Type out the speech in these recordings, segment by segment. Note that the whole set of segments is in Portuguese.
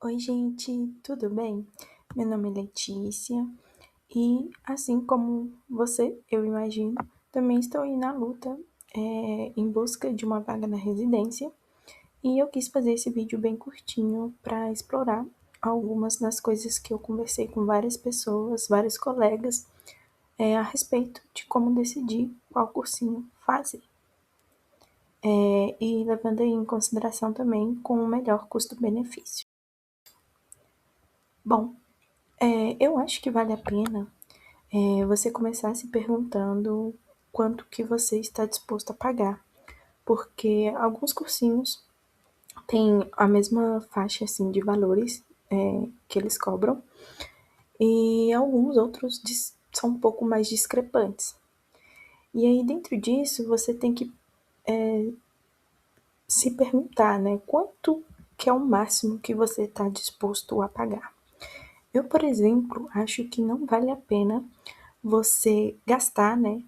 Oi, gente, tudo bem? Meu nome é Letícia e, assim como você, eu imagino, também estou aí na luta, em busca de uma vaga na residência e eu quis fazer esse vídeo bem curtinho para explorar algumas das coisas que eu conversei com várias pessoas, vários colegas, a respeito de como decidir qual cursinho fazer. E levando aí em consideração também com o melhor custo-benefício. Bom, eu acho que vale a pena você começar se perguntando quanto que você está disposto a pagar, porque alguns cursinhos têm a mesma faixa assim de valores que eles cobram e alguns outros são um pouco mais discrepantes. E aí dentro disso você tem que se perguntar, né, quanto que é o máximo que você está disposto a pagar. Eu, por exemplo, acho que não vale a pena você gastar, né,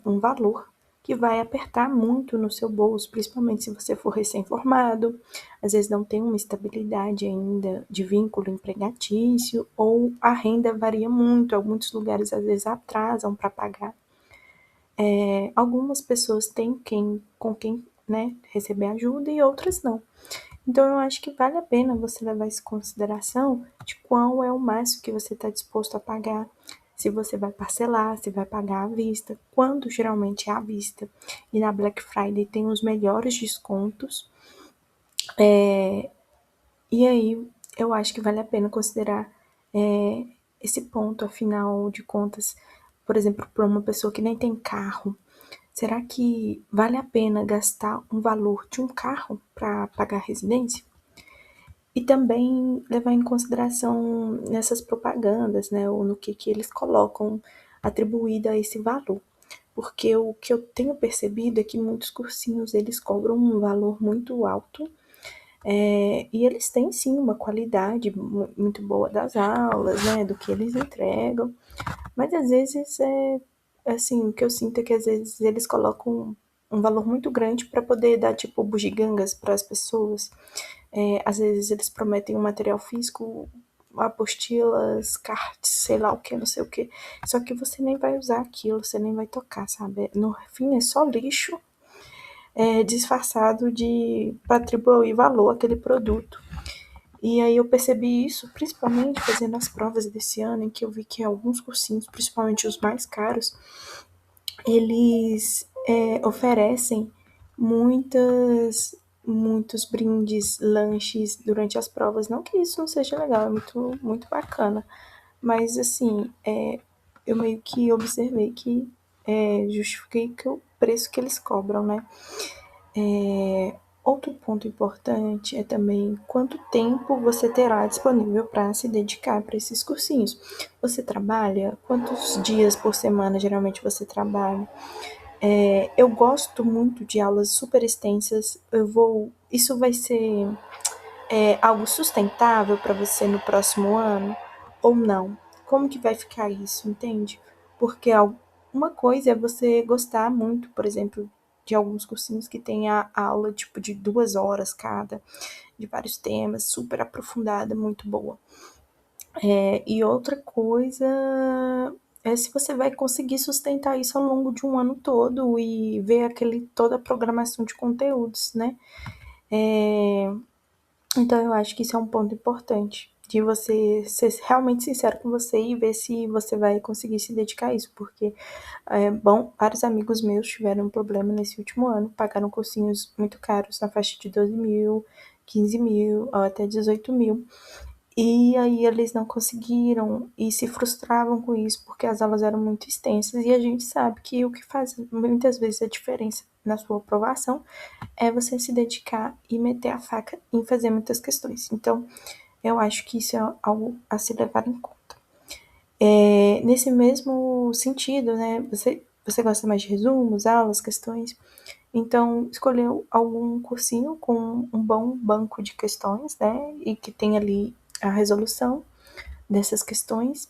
um valor que vai apertar muito no seu bolso, principalmente se você for recém-formado, às vezes não tem uma estabilidade ainda de vínculo empregatício, ou a renda varia muito, muitos lugares às vezes atrasam para pagar. Algumas pessoas têm com quem, né, receber ajuda e outras não. Então, eu acho que vale a pena você levar isso em consideração de qual é o máximo que você está disposto a pagar, se você vai parcelar, se vai pagar à vista, quando geralmente é à vista. E na Black Friday tem os melhores descontos. E aí, eu acho que vale a pena considerar esse ponto, afinal de contas, por exemplo, para uma pessoa que nem tem carro, será que vale a pena gastar um valor de um carro para pagar a residência? E também levar em consideração nessas propagandas, né, ou no que eles colocam atribuído a esse valor. Porque o que eu tenho percebido é que muitos cursinhos eles cobram um valor muito alto, e eles têm sim uma qualidade muito boa das aulas, né, do que eles entregam, mas às vezes assim, o que eu sinto é que às vezes eles colocam um valor muito grande para poder dar tipo bugigangas para as pessoas. Às vezes eles prometem um material físico, apostilas, cards, sei lá o que, não sei o que. Só que você nem vai usar aquilo, você nem vai tocar, sabe? No fim é só lixo disfarçado de para atribuir valor àquele produto. E aí eu percebi isso principalmente fazendo as provas desse ano, em que eu vi que alguns cursinhos, principalmente os mais caros, eles oferecem muitos brindes, lanches durante as provas. Não que isso não seja legal, é muito bacana. Mas, assim, eu meio que observei que justifiquei que o preço que eles cobram, né? Outro ponto importante é também quanto tempo você terá disponível para se dedicar para esses cursinhos. Você trabalha? Quantos dias por semana geralmente você trabalha? Eu gosto muito de aulas super extensas. Isso vai ser algo sustentável para você no próximo ano ou não? Como que vai ficar isso, entende? Porque uma coisa é você gostar muito, por exemplo, de alguns cursinhos que tem a aula tipo de 2 horas cada, de vários temas, super aprofundada, muito boa. E outra coisa é se você vai conseguir sustentar isso ao longo de um ano todo e ver toda a programação de conteúdos, né? Então eu acho que isso é um ponto importante, de você ser realmente sincero com você e ver se você vai conseguir se dedicar a isso, porque, bom, vários amigos meus tiveram um problema nesse último ano, pagaram cursinhos muito caros, na faixa de 12 mil, 15 mil, ou até 18 mil, e aí eles não conseguiram e se frustravam com isso, porque as aulas eram muito extensas, e a gente sabe que o que faz muitas vezes a diferença na sua aprovação é você se dedicar e meter a faca em fazer muitas questões. Então, eu acho que isso é algo a se levar em conta. Nesse mesmo sentido, né, você gosta mais de resumos, aulas, questões? Então, escolheu algum cursinho com um bom banco de questões, né, e que tem ali a resolução dessas questões.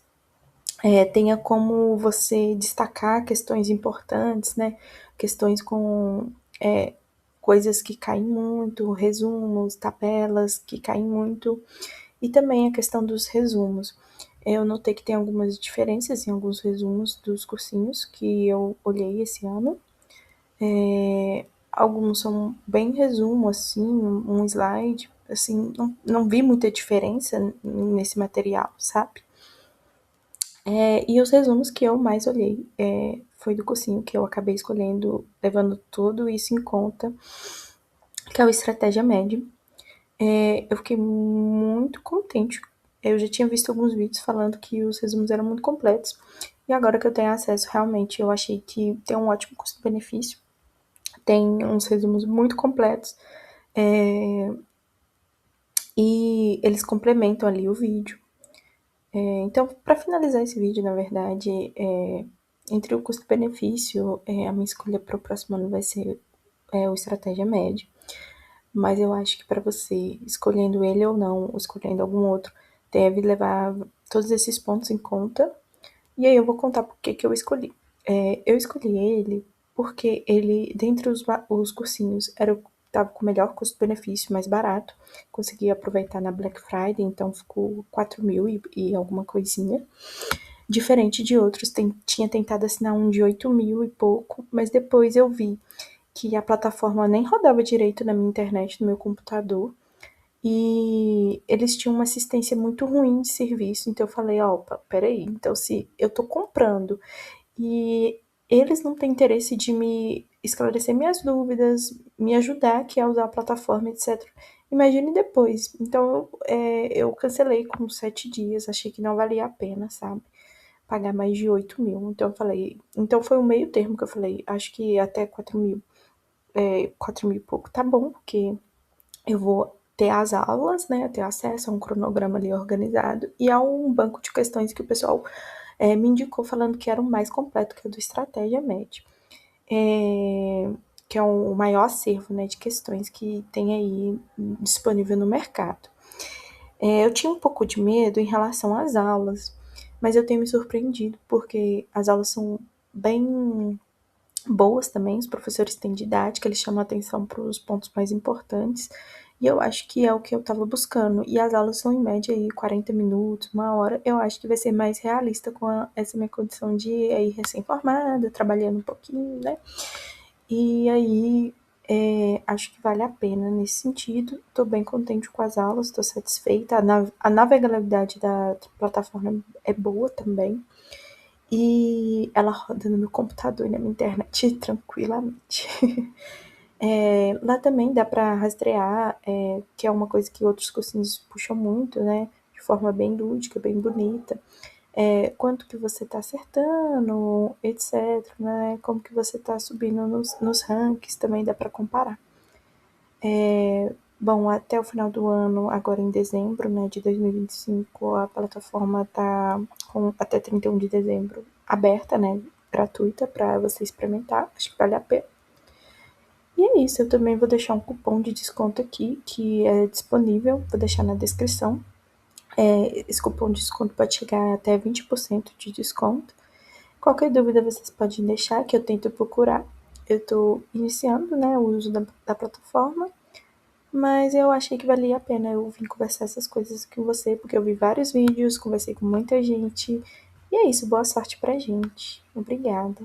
Tenha como você destacar questões importantes, né, questões com coisas que caem muito, resumos, tabelas que caem muito, E também a questão dos resumos. Eu notei que tem algumas diferenças em alguns resumos dos cursinhos que eu olhei esse ano. Alguns são bem resumo, assim, um slide, assim, não vi muita diferença nesse material, sabe? E os resumos que eu mais olhei foi do cursinho que eu acabei escolhendo, levando tudo isso em conta, que é o Estratégia Média. Eu fiquei muito contente. Eu já tinha visto alguns vídeos falando que os resumos eram muito completos. E agora que eu tenho acesso, realmente, eu achei que tem um ótimo custo-benefício. Tem uns resumos muito completos. E eles complementam ali o vídeo. Então, para finalizar esse vídeo, na verdade, entre o custo-benefício, a minha escolha para o próximo ano vai ser o Estratégia Média. Mas eu acho que para você, escolhendo ele ou não, ou escolhendo algum outro, deve levar todos esses pontos em conta. E aí eu vou contar por que eu escolhi. Eu escolhi ele porque ele, dentre os cursinhos, era o que estava com o melhor custo-benefício, mais barato. Consegui aproveitar na Black Friday, então ficou 4.000 e alguma coisinha. Diferente de outros, tinha tentado assinar um de 8.000 e pouco, mas depois eu vi que a plataforma nem rodava direito na minha internet, no meu computador, e eles tinham uma assistência muito ruim de serviço, então eu falei, opa, peraí, então se eu tô comprando e eles não têm interesse de me esclarecer minhas dúvidas, me ajudar aqui a usar a plataforma, etc. Imagine depois. Então, eu cancelei com 7 dias, achei que não valia a pena, sabe? Pagar mais de 8.000. Então, eu falei. Então, foi o meio termo que eu falei. Acho que até 4.000, 4.000 e pouco tá bom, porque eu vou ter as aulas, né? Ter acesso a um cronograma ali organizado e a um banco de questões que o pessoal me indicou falando que era o mais completo, que é o do Estratégia Med, que é o maior acervo, né, de questões que tem aí disponível no mercado. Eu tinha um pouco de medo em relação às aulas, mas eu tenho me surpreendido porque as aulas são bem boas também, os professores têm didática, eles chamam a atenção para os pontos mais importantes, e eu acho que é o que eu estava buscando. E as aulas são em média aí 40 minutos, uma hora, eu acho que vai ser mais realista com essa minha condição de aí recém-formada, trabalhando um pouquinho, né? E aí acho que vale a pena nesse sentido. Estou bem contente com as aulas, estou satisfeita. A navegabilidade da plataforma é boa também. E ela roda no meu computador e na minha internet tranquilamente. Lá também dá para rastrear, que é uma coisa que outros cursinhos puxam muito, né? De forma bem lúdica, bem bonita. Quanto que você está acertando, etc, né? Como que você está subindo nos rankings, também dá para comparar. Bom, até o final do ano, agora em dezembro, né, de 2025, a plataforma tá com até 31 de dezembro aberta, né, gratuita para você experimentar, acho que vale a pena. E é isso, eu também vou deixar um cupom de desconto aqui, que é disponível, vou deixar na descrição. Esse cupom de desconto pode chegar até 20% de desconto. Qualquer dúvida vocês podem deixar, que eu tento procurar. Eu estou iniciando, né, o uso da plataforma, mas eu achei que valia a pena eu vir conversar essas coisas com você, porque eu vi vários vídeos, conversei com muita gente. E é isso, boa sorte pra gente. Obrigada.